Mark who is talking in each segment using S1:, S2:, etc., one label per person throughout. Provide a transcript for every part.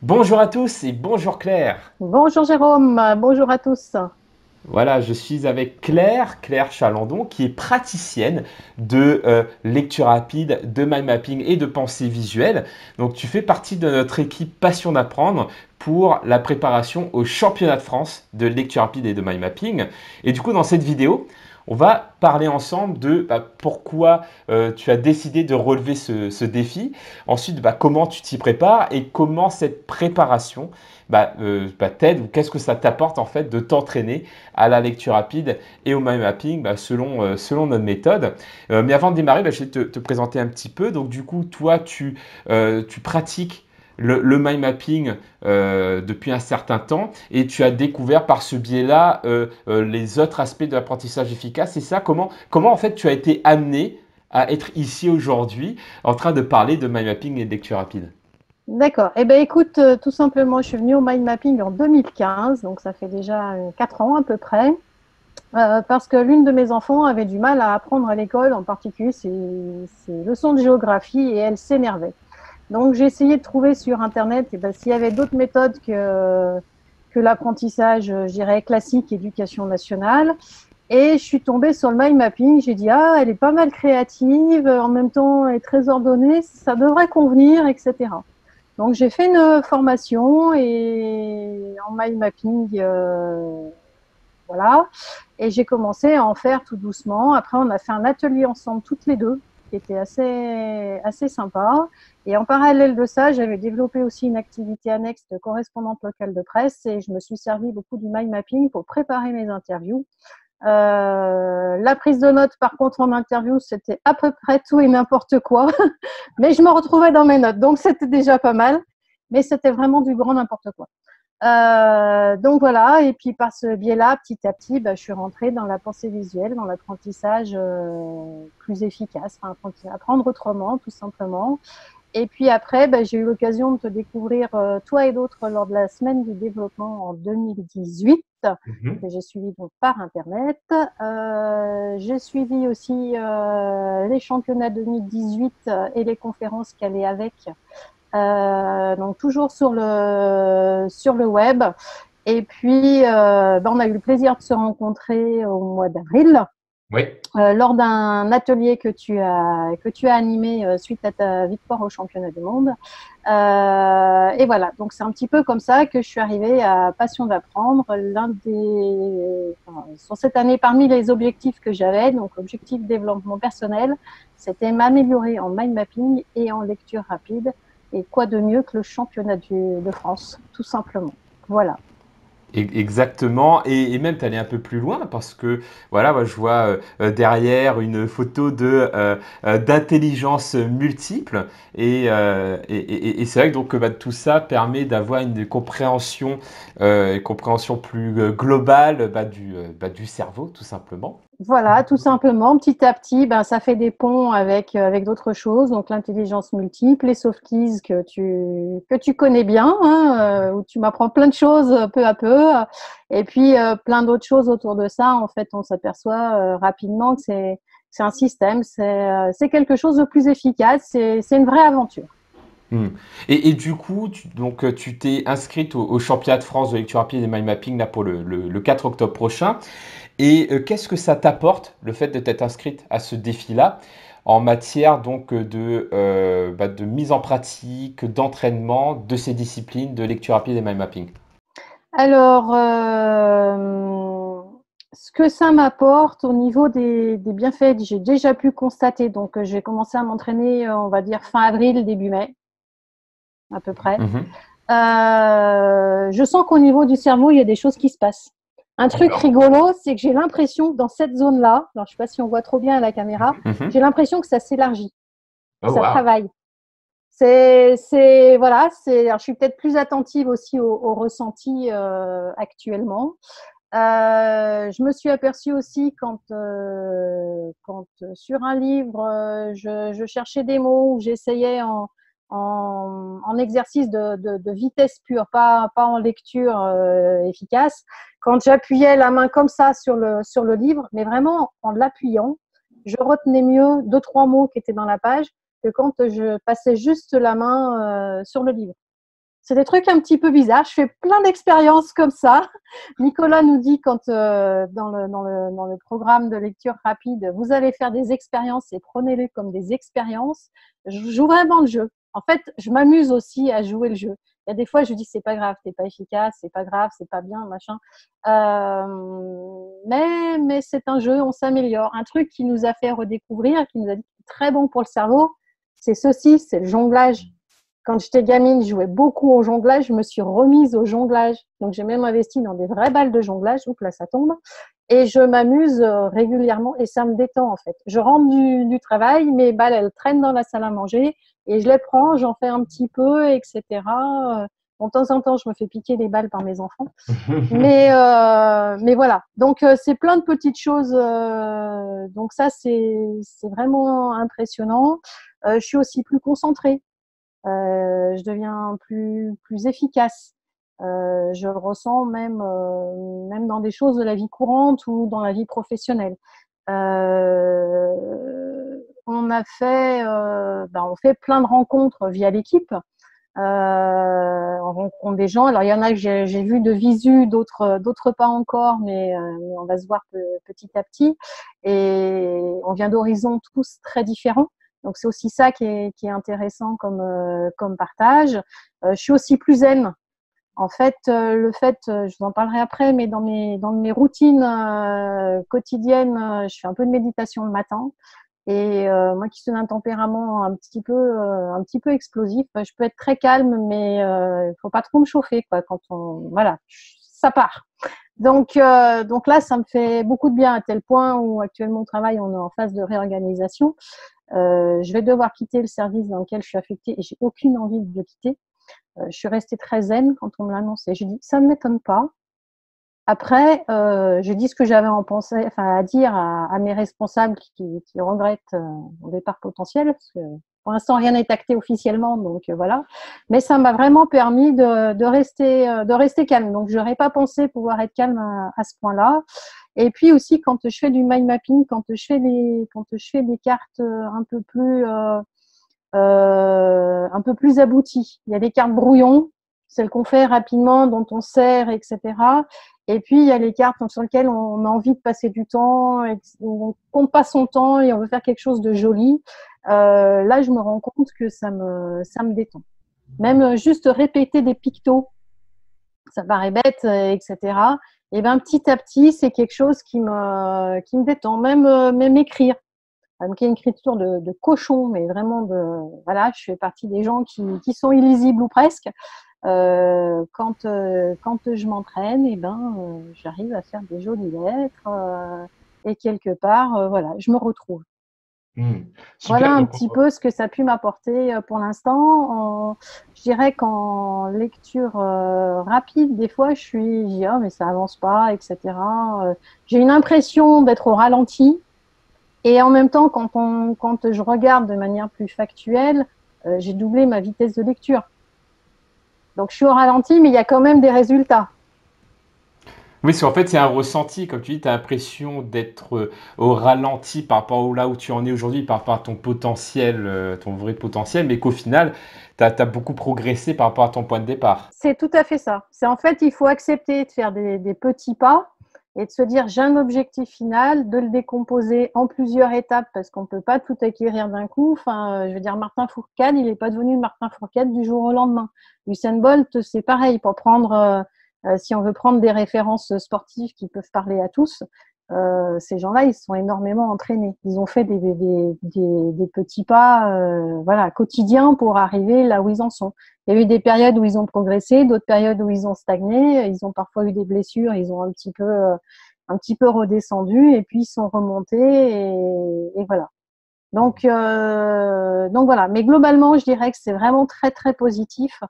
S1: Bonjour à tous et bonjour Claire.
S2: Bonjour Jérôme, bonjour à tous.
S1: Voilà, je suis avec Claire Chalandon, qui est praticienne de lecture rapide, de mind mapping et de pensée visuelle. Donc tu fais partie de notre équipe Passion d'apprendre pour la préparation au championnat de France de lecture rapide et de mind mapping. Et du coup, dans cette vidéo, on va parler ensemble de pourquoi tu as décidé de relever ce défi. Ensuite, comment tu t'y prépares et comment cette préparation t'aide ou qu'est-ce que ça t'apporte en fait de t'entraîner à la lecture rapide et au mind mapping selon notre méthode. Mais avant de démarrer, je vais te présenter un petit peu. Donc du coup, toi, tu pratiques le mind mapping depuis un certain temps et tu as découvert par ce biais-là les autres aspects de l'apprentissage efficace. C'est ça, comment en fait tu as été amené à être ici aujourd'hui en train de parler de mind mapping et de lecture rapide?
S2: D'accord. Eh bien, écoute, tout simplement, je suis venue au mind mapping en 2015, donc ça fait déjà 4 ans à peu près, parce que l'une de mes enfants avait du mal à apprendre à l'école, en particulier ses leçons de géographie, et elle s'énervait. Donc, j'ai essayé de trouver sur Internet s'il y avait d'autres méthodes que l'apprentissage, je dirais, classique, éducation nationale. Et je suis tombée sur le mind mapping. J'ai dit, ah, elle est pas mal créative, en même temps, elle est très ordonnée, ça devrait convenir, etc. Donc, j'ai fait une formation et en mind mapping, voilà. Et j'ai commencé à en faire tout doucement. Après, on a fait un atelier ensemble, toutes les deux, qui était assez sympa. Et en parallèle de ça, j'avais développé aussi une activité annexe de correspondante locale de presse et je me suis servi beaucoup du mind mapping pour préparer mes interviews. La prise de notes, par contre, en interview, c'était à peu près tout et n'importe quoi, mais je me retrouvais dans mes notes, donc c'était déjà pas mal, mais c'était vraiment du grand n'importe quoi. Donc voilà, et puis par ce biais-là, petit à petit, je suis rentrée dans la pensée visuelle, dans l'apprentissage plus efficace, enfin, apprendre autrement, tout simplement. Et puis après, j'ai eu l'occasion de te découvrir, toi et d'autres, lors de la semaine du développement en 2018,
S1: Mhm.
S2: que j'ai suivi donc par Internet. J'ai suivi aussi les championnats 2018 et les conférences qu'elle est avec, donc toujours sur le web. Et puis, on a eu le plaisir de se rencontrer au mois d'avril
S1: Oui.
S2: lors d'un atelier que tu as animé suite à ta victoire au championnat du monde. Et voilà, donc c'est un petit peu comme ça que je suis arrivée à Passion d'apprendre. Sur cette année, parmi les objectifs que j'avais, donc objectif développement personnel, c'était m'améliorer en mind mapping et en lecture rapide. Et quoi de mieux que le championnat de France, tout simplement. Voilà.
S1: Exactement, et même tu allais un peu plus loin parce que voilà, moi, je vois derrière une photo d'intelligence multiple et c'est vrai que donc tout ça permet d'avoir une compréhension plus globale du cerveau tout simplement.
S2: Voilà, tout simplement, petit à petit, ça fait des ponts avec d'autres choses, donc l'intelligence multiple, les soft skills que tu connais bien, hein, où tu m'apprends plein de choses peu à peu, et puis plein d'autres choses autour de ça. En fait, on s'aperçoit rapidement que c'est un système, c'est quelque chose de plus efficace, c'est une vraie aventure.
S1: Hmm. Et du coup, tu t'es inscrite au championnat de France de lecture rapide et mind mapping là, pour le 4 octobre prochain. Et qu'est-ce que ça t'apporte, le fait de t'être inscrite à ce défi-là, en matière donc de mise en pratique, d'entraînement de ces disciplines de lecture rapide et mind mapping?
S2: Alors, ce que ça m'apporte au niveau des bienfaits, j'ai déjà pu constater. Donc, j'ai commencé à m'entraîner, on va dire fin avril, début mai, à peu près.
S1: Mhm.
S2: Je sens qu'au niveau du cerveau, il y a des choses qui se passent. Un truc
S1: D'accord.
S2: rigolo, c'est que j'ai l'impression que dans cette zone-là, alors je ne sais pas si on voit trop bien à la caméra, j'ai
S1: Mhm.
S2: l'impression que ça s'élargit, que
S1: Oh,
S2: ça
S1: wow.
S2: travaille. Voilà, alors je suis peut-être plus attentive aussi au ressenti actuellement. Je me suis aperçue aussi quand sur un livre, je cherchais des mots ou j'essayais en exercice de vitesse pure, pas en lecture efficace. Quand j'appuyais la main comme ça sur le livre, mais vraiment en l'appuyant, je retenais mieux deux, trois mots qui étaient dans la page que quand je passais juste la main sur le livre. C'est des trucs un petit peu bizarres. Je fais plein d'expériences comme ça. Nicolas nous dit quand dans le programme de lecture rapide, vous allez faire des expériences et prenez-les comme des expériences. Je joue vraiment le jeu. En fait, je m'amuse aussi à jouer le jeu. Il y a des fois, je dis c'est pas grave, t'es pas efficace, c'est pas grave, c'est pas bien, machin. Mais c'est un jeu, on s'améliore. Un truc qui nous a fait redécouvrir, qui nous a dit très bon pour le cerveau, c'est ceci, c'est le jonglage. Quand j'étais gamine, je jouais beaucoup au jonglage. Je me suis remise au jonglage. Donc, j'ai même investi dans des vraies balles de jonglage. Oups, là, ça tombe. Et je m'amuse régulièrement et ça me détend, en fait. Je rentre du travail, mes balles, elles traînent dans la salle à manger et je les prends, j'en fais un petit peu, etc. Bon, de temps en temps, je me fais piquer les balles par mes enfants. Mais voilà. Donc, c'est plein de petites choses. Donc, ça, c'est vraiment impressionnant. Je suis aussi plus concentrée. Je deviens plus efficace. Je le ressens même dans des choses de la vie courante ou dans la vie professionnelle. On fait plein de rencontres via l'équipe. On rencontre des gens. Alors il y en a que j'ai vu de visu, d'autres pas encore, mais on va se voir petit à petit. Et on vient d'horizons tous très différents. Donc c'est aussi ça qui est intéressant comme partage. Je suis aussi plus zen. En fait, je vous en parlerai après, mais dans mes routines quotidiennes, je fais un peu de méditation le matin. Et moi qui suis d'un tempérament un petit peu explosif, je peux être très calme, mais faut pas trop me chauffer, quoi. Voilà, ça part. Donc là, ça me fait beaucoup de bien à tel point où actuellement au travail, on est en phase de réorganisation. Je vais devoir quitter le service dans lequel je suis affectée et j'ai aucune envie de le quitter. Je suis restée très zen quand on me l'a annoncé. Je dis, ça ne m'étonne pas. Après, je dis ce que j'avais à dire à mes responsables qui regrettent mon départ potentiel, parce que pour l'instant rien n'est acté officiellement, donc voilà. Mais ça m'a vraiment permis de rester calme. Donc je n'aurais pas pensé pouvoir être calme à ce point-là. Et puis aussi quand je fais du mind mapping, quand je fais des cartes un peu plus abouties. Il y a des cartes brouillons, celles qu'on fait rapidement, dont on sert, etc. Et puis, il y a les cartes sur lesquelles on a envie de passer du temps, on compte pas son temps et on veut faire quelque chose de joli. Là, je me rends compte que ça me détend. Même juste répéter des pictos, ça paraît bête, etc. Et ben petit à petit, c'est quelque chose qui me détend. Même écrire. Qui est une écriture de cochon, mais vraiment voilà, je fais partie des gens qui sont illisibles ou presque. Quand je m'entraîne, et j'arrive à faire des jolies lettres et quelque part, voilà, je me retrouve. Voilà
S1: Super.
S2: un
S1: Donc,
S2: petit peu ce que ça a pu m'apporter pour l'instant. Je dirais qu'en lecture rapide, des fois, je dis mais ça avance pas, etc. J'ai une impression d'être au ralenti. Et en même temps, quand je regarde de manière plus factuelle, j'ai doublé ma vitesse de lecture. Donc, je suis au ralenti, mais il y a quand même des résultats.
S1: oui, parce qu'en fait, c'est un ressenti. Comme tu dis, tu as l'impression d'être au ralenti par rapport à là où tu en es aujourd'hui, par rapport à ton potentiel, ton vrai potentiel, mais qu'au final, tu as beaucoup progressé par rapport à ton point de départ.
S2: C'est tout à fait ça. C'est en fait, il faut accepter de faire des petits pas et de se dire j'ai un objectif final, de le décomposer en plusieurs étapes parce qu'on ne peut pas tout acquérir d'un coup. Enfin, je veux dire, Martin Fourcade, il n'est pas devenu Martin Fourcade du jour au lendemain. Usain Bolt, c'est pareil. Si on veut prendre des références sportives qui peuvent parler à tous, ces gens-là, ils sont énormément entraînés. Ils ont fait des petits pas voilà, quotidiens pour arriver là où ils en sont. Il y a eu des périodes où ils ont progressé, d'autres périodes où ils ont stagné. Ils ont parfois eu des blessures, ils ont un petit peu redescendu et puis ils sont remontés et voilà. Donc voilà. Mais globalement, je dirais que c'est vraiment très très positif.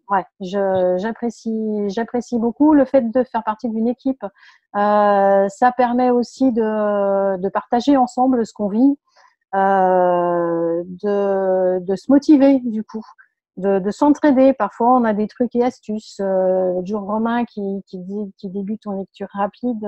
S2: Ouais, j'apprécie beaucoup le fait de faire partie d'une équipe. Ça permet aussi de partager ensemble ce qu'on vit, de se motiver du coup, de s'entraider. Parfois, on a des trucs et astuces. Jour Romain qui débute en lecture rapide.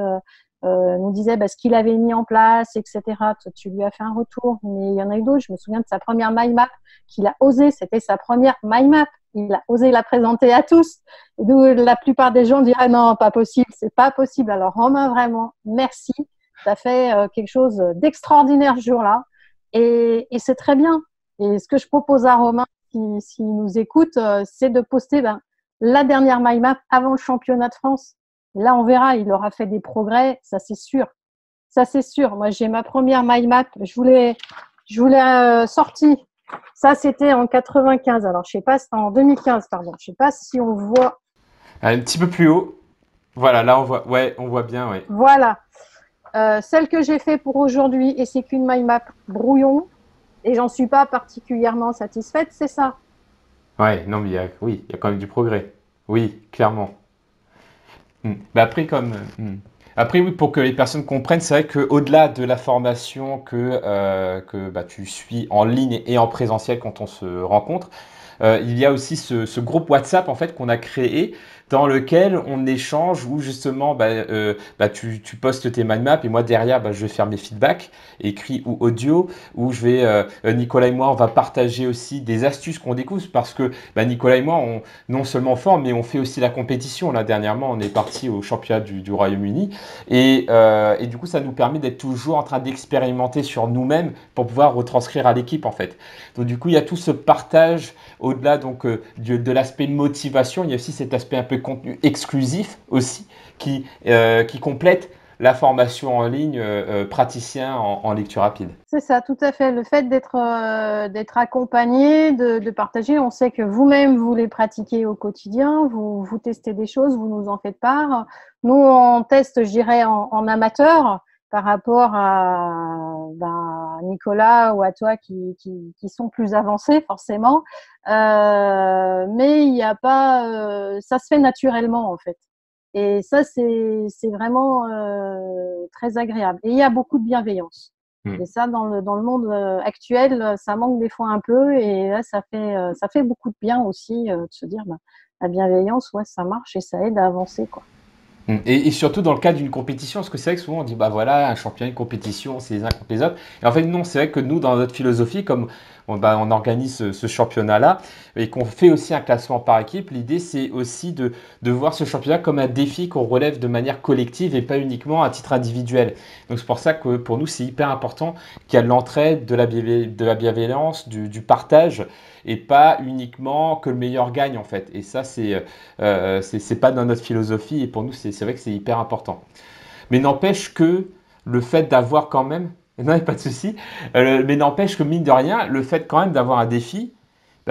S2: nous disait ce qu'il avait mis en place, etc. Toi, tu lui as fait un retour, mais il y en a eu d'autres. Je me souviens de sa première mind map qu'il a osé. C'était sa première mind map. Il a osé la présenter à tous. Et d'où la plupart des gens diraient non, pas possible, c'est pas possible. Alors Romain, vraiment, merci. Tu as fait quelque chose d'extraordinaire ce jour-là. Et c'est très bien. Et ce que je propose à Romain, s'il nous écoute, c'est de poster la dernière mind map avant le championnat de France. Là, on verra, il aura fait des progrès, ça c'est sûr. Ça c'est sûr. Moi, j'ai ma première mind map. Je voulais sortie. Ça, c'était en 95. Alors, je sais pas, c'était en 2015, pardon. Je sais pas si on voit.
S1: Un petit peu plus haut. Voilà, là, on voit, ouais, on voit bien, ouais.
S2: Voilà. Celle que j'ai fait pour aujourd'hui, et c'est qu'une mind map brouillon, et j'en suis pas particulièrement satisfaite, c'est ça.
S1: Ouais, non, mais oui, il y a quand même du progrès. Oui, clairement. Mais après, après, oui, pour que les personnes comprennent, c'est vrai qu'au-delà de la formation que tu suis en ligne et en présentiel quand on se rencontre, il y a aussi ce groupe WhatsApp en fait qu'on a créé dans lequel on échange où justement tu postes tes mind maps et moi derrière je vais faire mes feedbacks écrits ou audio où je vais Nicolas et moi on va partager aussi des astuces qu'on découvre parce que Nicolas et moi on non seulement forme mais on fait aussi la compétition. Là dernièrement on est parti au championnat du Royaume-Uni et du coup ça nous permet d'être toujours en train d'expérimenter sur nous-mêmes pour pouvoir retranscrire à l'équipe en fait. Donc du coup il y a tout ce partage au-delà donc de l'aspect motivation, il y a aussi cet aspect un peu contenu exclusif aussi qui complète la formation en ligne praticien en lecture rapide.
S2: C'est ça, tout à fait. Le fait d'être accompagné, de partager, on sait que vous-même, vous les pratiquez au quotidien, vous testez des choses, vous nous en faites part. Nous, on teste, je dirais, en amateur par rapport à Nicolas ou à toi qui sont plus avancés, forcément. Mais il n'y a pas… ça se fait naturellement, en fait. Et ça, c'est vraiment très agréable. Et il y a beaucoup de bienveillance. Et ça, dans le monde actuel, ça manque des fois un peu. Et là, ça fait beaucoup de bien aussi de se dire, la bienveillance, ouais, ça marche et ça aide à avancer, quoi.
S1: Et surtout dans le cadre d'une compétition, parce que c'est vrai que souvent on dit bah voilà, un championnat, une compétition, c'est les uns contre les autres. Et en fait, non, c'est vrai que nous, dans notre philosophie, comme on organise ce championnat-là et qu'on fait aussi un classement par équipe, l'idée c'est aussi de voir ce championnat comme un défi qu'on relève de manière collective et pas uniquement à titre individuel. Donc c'est pour ça que pour nous, c'est hyper important qu'il y a de l'entraide, de la bienveillance, du partage et pas uniquement que le meilleur gagne en fait. Et ça, c'est pas dans notre philosophie et pour nous, c'est vrai que c'est hyper important. Mais n'empêche que le fait d'avoir quand même, non, il n'y a pas de souci, mais n'empêche que mine de rien, le fait quand même d'avoir un défi,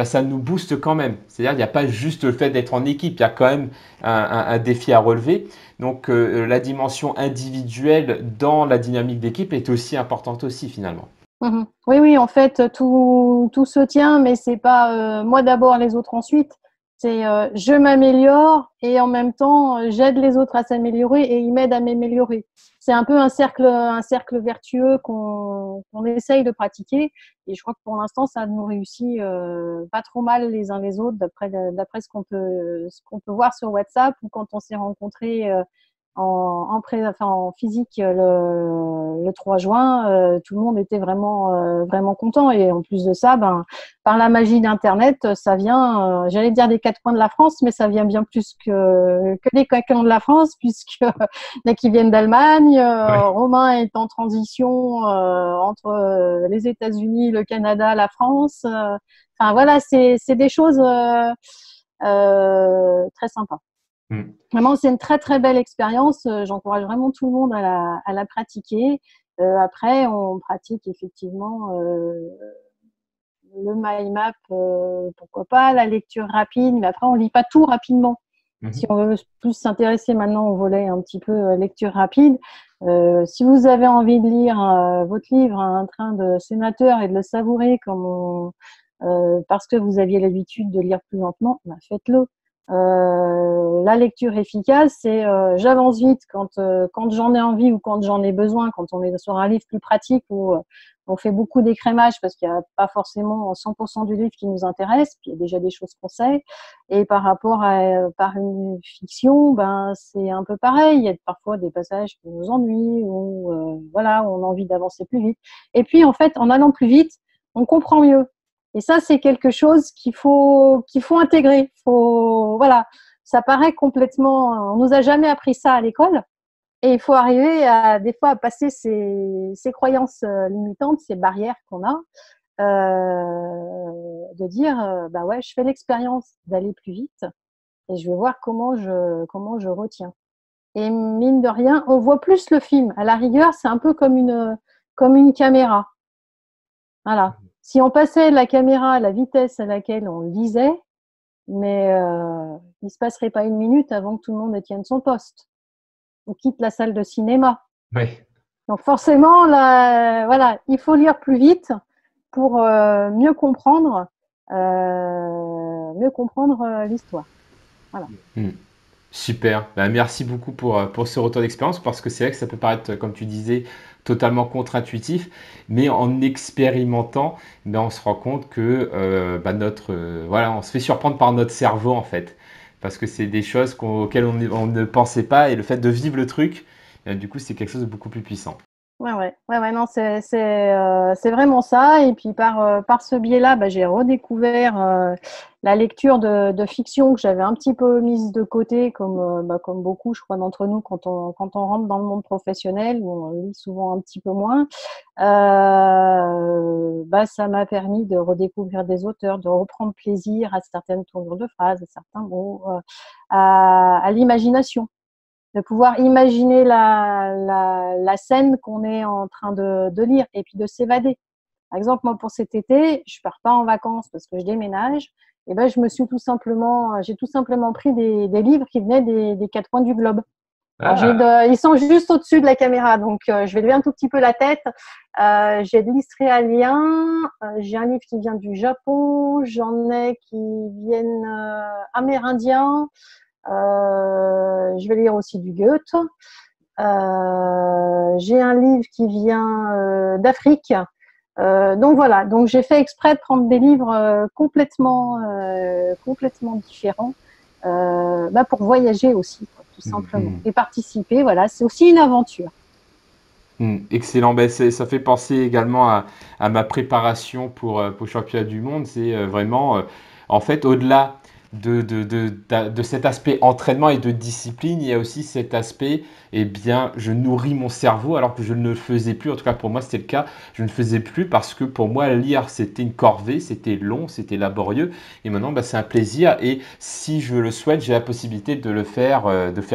S1: ça nous booste quand même. C'est-à-dire qu'il n'y a pas juste le fait d'être en équipe, il y a quand même un défi à relever. Donc la dimension individuelle dans la dynamique d'équipe est aussi importante aussi finalement.
S2: Oui, oui, en fait, tout se tient, mais c'est pas moi d'abord, les autres ensuite. C'est je m'améliore et en même temps, j'aide les autres à s'améliorer et ils m'aident à m'améliorer. C'est un peu un cercle vertueux qu'on essaye de pratiquer. Et je crois que pour l'instant, ça nous réussit pas trop mal les uns les autres, d'après ce qu'on peut voir sur WhatsApp ou quand on s'est rencontrés en physique le 3 juin, tout le monde était vraiment content. Et en plus de ça, par la magie d'Internet, ça vient, j'allais dire des quatre coins de la France, mais ça vient bien plus que des quatre coins de la France, puisque il y en a qui viennent d'Allemagne.
S1: Ouais.
S2: Romain est en transition entre les États-Unis, le Canada, la France. Enfin voilà, c'est des choses très sympas.
S1: Mm.
S2: Vraiment, c'est une très très belle expérience. J'encourage vraiment tout le monde à la pratiquer. Après, on pratique effectivement le mind map, pourquoi pas, la lecture rapide, mais après, on lit pas tout rapidement. Si
S1: Mhm.
S2: on veut plus s'intéresser maintenant au volet un petit peu lecture rapide, si vous avez envie de lire votre livre à un train de sénateur et de le savourer parce que vous aviez l'habitude de lire plus lentement, faites-le. La lecture efficace, c'est j'avance vite quand j'en ai envie ou quand j'en ai besoin, quand on est sur un livre plus pratique où on fait beaucoup d'écrémage parce qu'il n'y a pas forcément 100% du livre qui nous intéresse, puis il y a déjà des choses qu'on sait. Et par rapport par une fiction, ben c'est un peu pareil. Il y a parfois des passages qui nous ennuient ou voilà, on a envie d'avancer plus vite. Et puis en fait, en allant plus vite, on comprend mieux. Et ça, c'est quelque chose qu'il faut intégrer. Voilà, ça paraît complètement. On nous a jamais appris ça à l'école, et il faut arriver des fois à passer ces croyances limitantes, ces barrières qu'on a, de dire, bah ouais, je fais l'expérience d'aller plus vite, et je vais voir comment je retiens. Et mine de rien, on voit plus le film. À la rigueur, c'est un peu comme une caméra. Voilà. Si on passait la caméra à la vitesse à laquelle on lisait, mais il se passerait pas une minute avant que tout le monde tienne son poste ou quitte la salle de cinéma.
S1: Oui.
S2: Donc forcément, là, voilà, il faut lire plus vite pour mieux comprendre l'histoire. Voilà.
S1: Hmm. Super. Bah, merci beaucoup pour ce retour d'expérience parce que c'est vrai que ça peut paraître, comme tu disais, totalement contre-intuitif, mais en expérimentant, ben, on se rend compte que bah, voilà, on se fait surprendre par notre cerveau en fait, parce que c'est des choses auxquelles on ne pensait pas et le fait de vivre le truc, du coup, c'est quelque chose de beaucoup plus puissant.
S2: Ouais, non, c'est vraiment ça. Et puis par ce biais-là, bah, j'ai redécouvert la lecture de fiction que j'avais un petit peu mise de côté, comme beaucoup, je crois, d'entre nous, quand on rentre dans le monde professionnel, où on lit souvent un petit peu moins. Bah, ça m'a permis de redécouvrir des auteurs, de reprendre plaisir à certaines tournures de phrases, à certains mots, à l'imagination, de pouvoir imaginer la scène qu'on est en train de lire et puis de s'évader. Par exemple, moi, pour cet été, je pars pas en vacances parce que je déménage. Et ben, j'ai tout simplement pris des livres qui venaient des quatre coins du globe. Alors,
S1: Ah,
S2: ils sont juste au-dessus de la caméra, donc je vais lever un tout petit peu la tête. J'ai de l'israélien, j'ai un livre qui vient du Japon, j'en ai qui viennent amérindiens. Je vais lire aussi du Goethe. J'ai un livre qui vient d'Afrique. Donc voilà, donc j'ai fait exprès de prendre des livres complètement différents, bah pour voyager aussi, quoi, tout simplement,
S1: mhm.
S2: et participer. Voilà, c'est aussi une aventure.
S1: Excellent. Ben, ça fait penser également à ma préparation pour le championnat du monde. C'est vraiment, en fait, au-delà de cet aspect entraînement et de discipline, il y a aussi cet aspect, eh bien, je nourris mon cerveau alors que je ne le faisais plus. En tout cas, pour moi, c'était le cas. Je ne le faisais plus parce que pour moi, lire, c'était une corvée, c'était long, c'était laborieux. Et maintenant, ben, c'est un plaisir. Et si je le souhaite, j'ai la possibilité de faire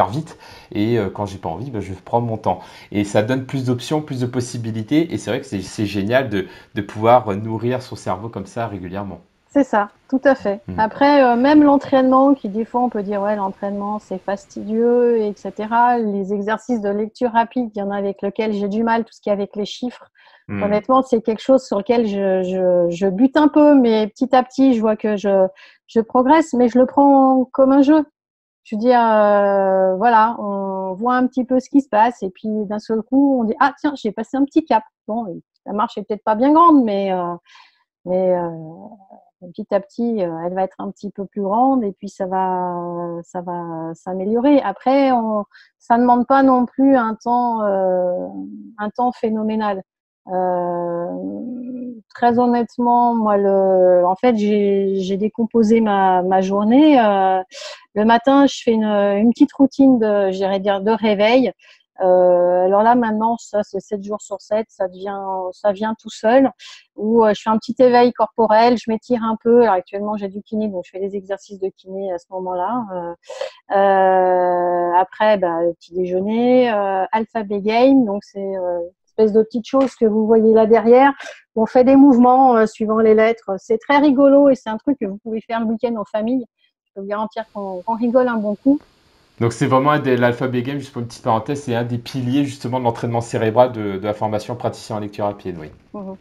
S1: vite. Et quand j'ai pas envie, ben, je prends mon temps. Et ça donne plus d'options, plus de possibilités. Et c'est vrai que c'est génial de pouvoir nourrir son cerveau comme ça régulièrement.
S2: C'est ça, tout à fait.
S1: Mm.
S2: Après, même l'entraînement, qui des fois on peut dire ouais, l'entraînement c'est fastidieux, etc. Les exercices de lecture rapide, il y en a avec lesquels j'ai du mal, tout ce qui est avec les chiffres.
S1: Mm.
S2: Honnêtement, c'est quelque chose sur lequel je bute un peu, mais petit à petit, je vois que je progresse, mais je le prends comme un jeu. Je veux dire, voilà, on voit un petit peu ce qui se passe, et puis d'un seul coup, on dit ah tiens, j'ai passé un petit cap. Bon, la marche est peut-être pas bien grande, mais petit à petit, elle va être un petit peu plus grande et puis ça va s'améliorer. Après, ça ne demande pas non plus un temps phénoménal. Très honnêtement, moi, en fait, j'ai décomposé ma journée. Le matin, je fais une petite routine j'irais dire, de réveil. Alors là, maintenant, ça, c'est 7 jours sur 7, ça vient tout seul, où je fais un petit éveil corporel, je m'étire un peu. Alors actuellement, j'ai du kiné, donc je fais des exercices de kiné à ce moment-là. Après, bah, le petit déjeuner, alphabet game, donc c'est une espèce de petites choses que vous voyez là derrière. On fait des mouvements suivant les lettres. C'est très rigolo et c'est un truc que vous pouvez faire le week-end en famille. Je peux vous garantir qu'on rigole un bon coup.
S1: Donc c'est vraiment l'alphabet game, juste pour une petite parenthèse, c'est un des piliers justement de l'entraînement cérébral de la formation praticien en lecture rapide, oui.
S2: Mhm.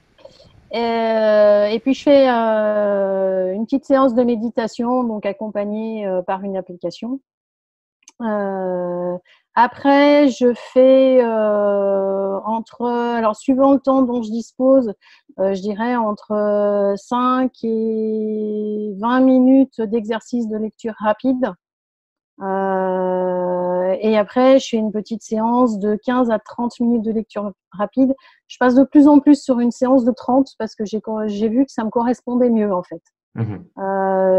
S2: Et puis je fais une petite séance de méditation, donc accompagnée par une application. Euh, Après, je fais alors suivant le temps dont je dispose, je dirais entre 5 et 20 minutes d'exercice de lecture rapide. Et après, je fais une petite séance de 15 à 30 minutes de lecture rapide. Je passe de plus en plus sur une séance de 30 parce que j'ai vu que ça me correspondait mieux en fait.
S1: Mhm.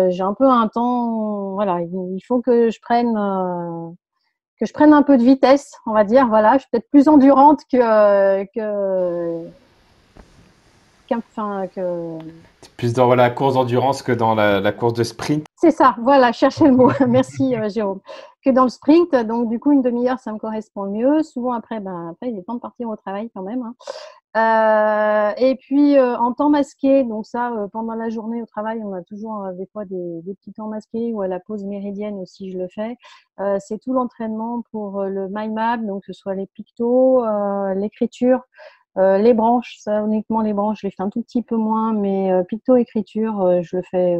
S2: J'ai un peu un temps, voilà, il faut que je prenne un peu de vitesse, on va dire. Voilà, je suis peut-être plus endurante que.
S1: C'est plus dans la course d'endurance que dans la course de sprint.
S2: C'est ça, voilà, cherchez le mot. Merci Jérôme. Que dans le sprint, donc du coup une demi-heure, ça me correspond mieux. Souvent après, il est temps de partir au travail quand même. Hein. Et puis en temps masqué, donc ça, pendant la journée au travail, on a toujours des fois des petits temps masqués ou à la pause méridienne aussi, je le fais. C'est tout l'entraînement pour le mind map, donc que ce soit les pictos, l'écriture. Les branches, ça uniquement les branches, je les fais un tout petit peu moins, mais picto-écriture, je le fais,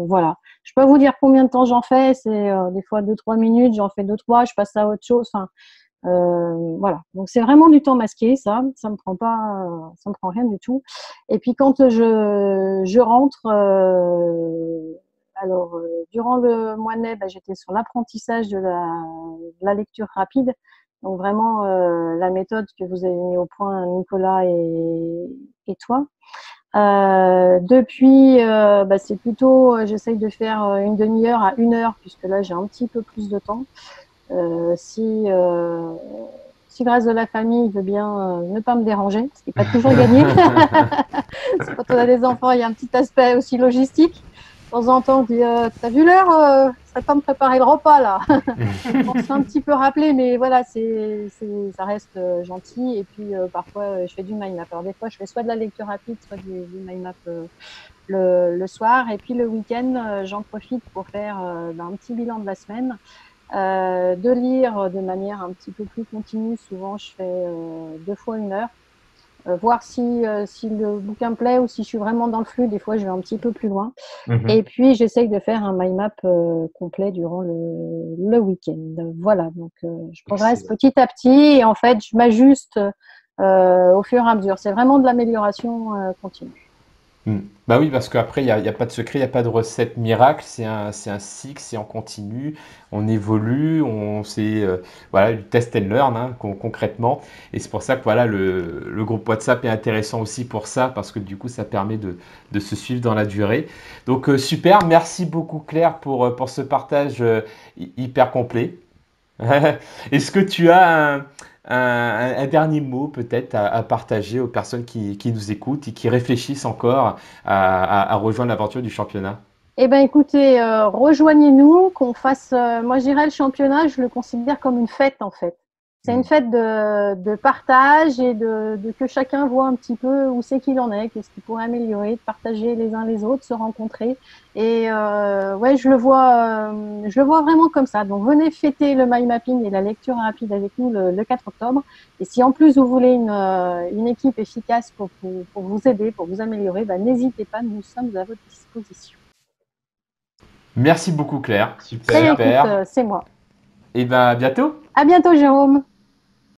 S2: voilà. Je peux pas vous dire combien de temps j'en fais, c'est des fois 2-3 minutes, j'en fais 2-3, je passe à autre chose. Enfin, voilà. Donc c'est vraiment du temps masqué, ça me prend pas, ça me prend rien du tout. Et puis quand je rentre, alors durant le mois de mai, j'étais sur l'apprentissage de la lecture rapide. Donc vraiment la méthode que vous avez mis au point Nicolas et toi. Depuis, c'est plutôt, j'essaye de faire une demi-heure à 1 heure puisque là j'ai un petit peu plus de temps. Si le reste de la famille veut bien ne pas me déranger, ce qui n'est pas toujours gagné. Quand on a des enfants, il y a un petit aspect aussi logistique. De temps en temps, on dit t'as vu l'heure, ça temps de préparer le repas là. On se fait un petit peu rappeler, mais voilà, ça reste gentil. Et puis parfois, je fais du mind map. Alors des fois, je fais soit de la lecture rapide, soit du mind map le soir. Et puis le week-end, j'en profite pour faire un petit bilan de la semaine. De lire de manière un petit peu plus continue. Souvent, je fais 2 fois 1 heure. Voir si le bouquin me plaît ou si je suis vraiment dans le flux. Des fois, je vais un petit peu plus loin. Et
S1: Mhm.
S2: puis, j'essaye de faire un mind map complet durant le week-end. Voilà, donc je progresse
S1: Excellent.
S2: petit à petit et en fait, je m'ajuste au fur et à mesure. C'est vraiment de l'amélioration continue.
S1: Mm. Bah oui, parce qu'après, il y a pas de secret, il n'y a pas de recette miracle, c'est un cycle, c'est en continu, on évolue, voilà, du test and learn, hein, concrètement. Et c'est pour ça que voilà, le groupe WhatsApp est intéressant aussi pour ça, parce que du coup, ça permet de se suivre dans la durée. Donc, super, merci beaucoup Claire pour ce partage hyper complet. Est-ce que tu as un dernier mot peut-être à partager aux personnes qui nous écoutent et qui réfléchissent encore à rejoindre l'aventure du championnat?
S2: Eh ben, écoutez, rejoignez-nous, qu'on fasse. Moi, je dirais le championnat, je le considère comme une fête en fait. C'est une
S1: Hmm.
S2: fête de partage et de que chacun voit un petit peu où c'est qu'il en est, qu'est-ce qu'il pourrait améliorer, de partager les uns les autres, se rencontrer. Et ouais, je le vois vraiment comme ça. Donc, venez fêter le mind mapping et la lecture rapide avec nous le 4 octobre. Et si en plus vous voulez une équipe efficace pour vous aider, pour vous améliorer, n'hésitez pas, nous sommes à votre disposition.
S1: Merci beaucoup Claire,
S2: Ben,
S1: super.
S2: écoute, c'est moi.
S1: Et ben à bientôt.
S2: À bientôt, Jérôme.